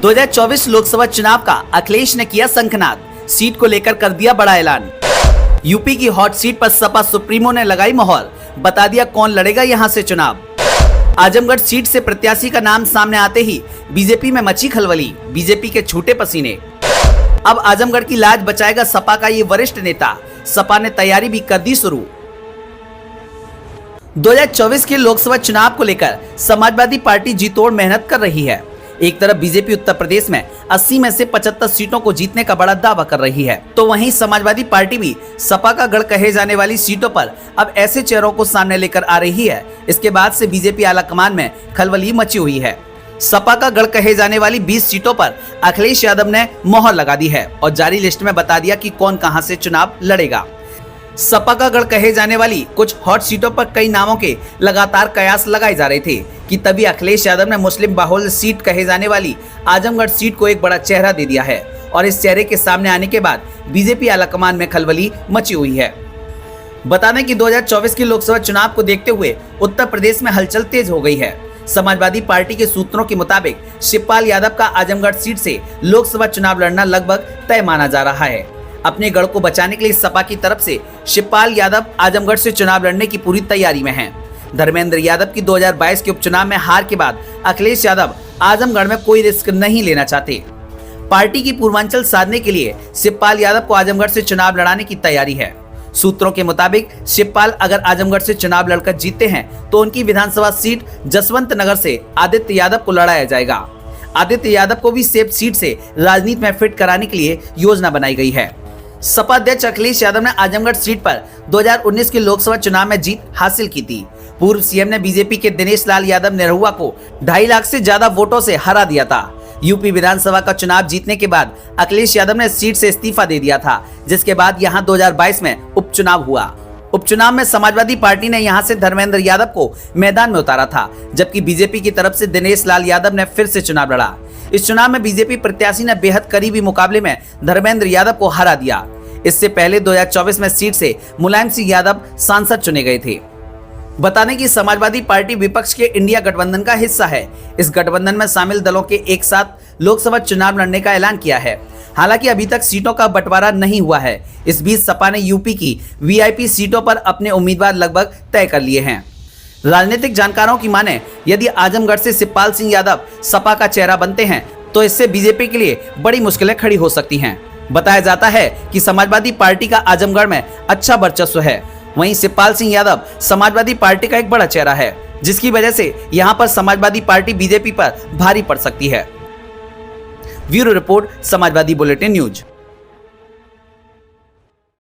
2024 लोकसभा चुनाव का अखिलेश ने किया शंखनाद, सीट को लेकर कर दिया बड़ा ऐलान। यूपी की हॉट सीट पर सपा सुप्रीमो ने लगाई मोहर, बता दिया कौन लड़ेगा यहां से चुनाव। आजमगढ़ सीट से प्रत्याशी का नाम सामने आते ही बीजेपी में मची खलबली, बीजेपी के छूटे पसीने। अब आजमगढ़ की लाज बचाएगा सपा का ये वरिष्ठ नेता, सपा ने तैयारी भी कर दी शुरू। 2024 के लोकसभा चुनाव को लेकर समाजवादी पार्टी जी तोड़ मेहनत कर रही है। एक तरफ बीजेपी उत्तर प्रदेश में 80 में से 75 सीटों को जीतने का बड़ा दावा कर रही है, तो वहीं समाजवादी पार्टी भी सपा का गढ़ कहे जाने वाली सीटों पर अब ऐसे चेहरों को सामने लेकर आ रही है। इसके बाद से बीजेपी आलाकमान में खलबली मची हुई है। सपा का गढ़ कहे जाने वाली 20 सीटों पर अखिलेश यादव ने मोहर लगा दी है और जारी लिस्ट में बता दिया कि कौन कहां से चुनाव लड़ेगा। सपा का गढ़ कहे जाने वाली कुछ हॉट सीटों पर कई नामों के लगातार कयास लगाए जा रहे थे कि तभी अखिलेश यादव ने मुस्लिम बाहुल सीट कहे जाने वाली आजमगढ़ सीट को एक बड़ा चेहरा दे दिया है और इस चेहरे के सामने आने के बाद बीजेपी आलाकमान में खलबली मची हुई है। बता दें कि 2024 के लोकसभा चुनाव को देखते हुए उत्तर प्रदेश में हलचल तेज हो गई है। समाजवादी पार्टी के सूत्रों के मुताबिक शिवपाल यादव का आजमगढ़ सीट से लोकसभा चुनाव लड़ना लगभग तय माना जा रहा है। अपने गढ़ को बचाने के लिए सपा की तरफ से शिवपाल यादव आजमगढ़ से चुनाव लड़ने की पूरी तैयारी में हैं। धर्मेंद्र यादव की 2022 के उपचुनाव में हार के बाद अखिलेश यादव आजमगढ़ में कोई रिस्क नहीं लेना चाहते। पार्टी की पूर्वांचल साधने के लिए शिवपाल यादव को आजमगढ़ से चुनाव लड़ाने की तैयारी है। सूत्रों के मुताबिक शिवपाल अगर आजमगढ़ से चुनाव लड़कर जीतते हैं तो उनकी विधानसभा सीट जसवंत नगर से आदित्य यादव को लड़ाया जाएगा। आदित्य यादव को भी सेफ सीट से राजनीति में फिट कराने के लिए योजना बनाई गई है। सपा अध्यक्ष अखिलेश यादव ने आजमगढ़ सीट पर 2019 के लोकसभा चुनाव में जीत हासिल की थी। पूर्व सीएम ने बीजेपी के दिनेश लाल यादव निरहुआ को 2.5 लाख से ज्यादा वोटों से हरा दिया था। यूपी विधानसभा का चुनाव जीतने के बाद अखिलेश यादव ने सीट से इस्तीफा दे दिया था, जिसके बाद यहां 2022 में उपचुनाव हुआ। उपचुनाव में समाजवादी पार्टी ने यहां से धर्मेंद्र यादव को मैदान में उतारा था, जबकि बीजेपी की तरफ से दिनेश लाल यादव ने फिर से चुनाव लड़ा। इस चुनाव में बीजेपी प्रत्याशी ने बेहद करीबी मुकाबले में धर्मेंद्र यादव को हरा दिया। इससे पहले 2024 में सीट से मुलायम सिंह यादव सांसद चुने गए थे। बता दें कि समाजवादी पार्टी विपक्ष के इंडिया गठबंधन का हिस्सा है। इस गठबंधन में शामिल दलों के एक साथ लोकसभा चुनाव लड़ने का ऐलान किया है। हालांकि अभी तक सीटों का बंटवारा नहीं हुआ है। इस बीच सपा ने यूपी की वीआईपी सीटों पर अपने उम्मीदवार लगभग तय कर लिए हैं। राजनीतिक जानकारों की माने यदि आजमगढ़ से शिवपाल सिंह यादव सपा का चेहरा बनते हैं तो इससे बीजेपी के लिए बड़ी मुश्किलें खड़ी हो सकती हैं। बताया जाता है कि समाजवादी पार्टी का आजमगढ़ में अच्छा वर्चस्व है। वहीं शिवपाल सिंह यादव समाजवादी पार्टी का एक बड़ा चेहरा है, जिसकी वजह से यहां पर समाजवादी पार्टी बीजेपी पर भारी पड़ सकती है। Bureau report, Samajwadi bulletin news.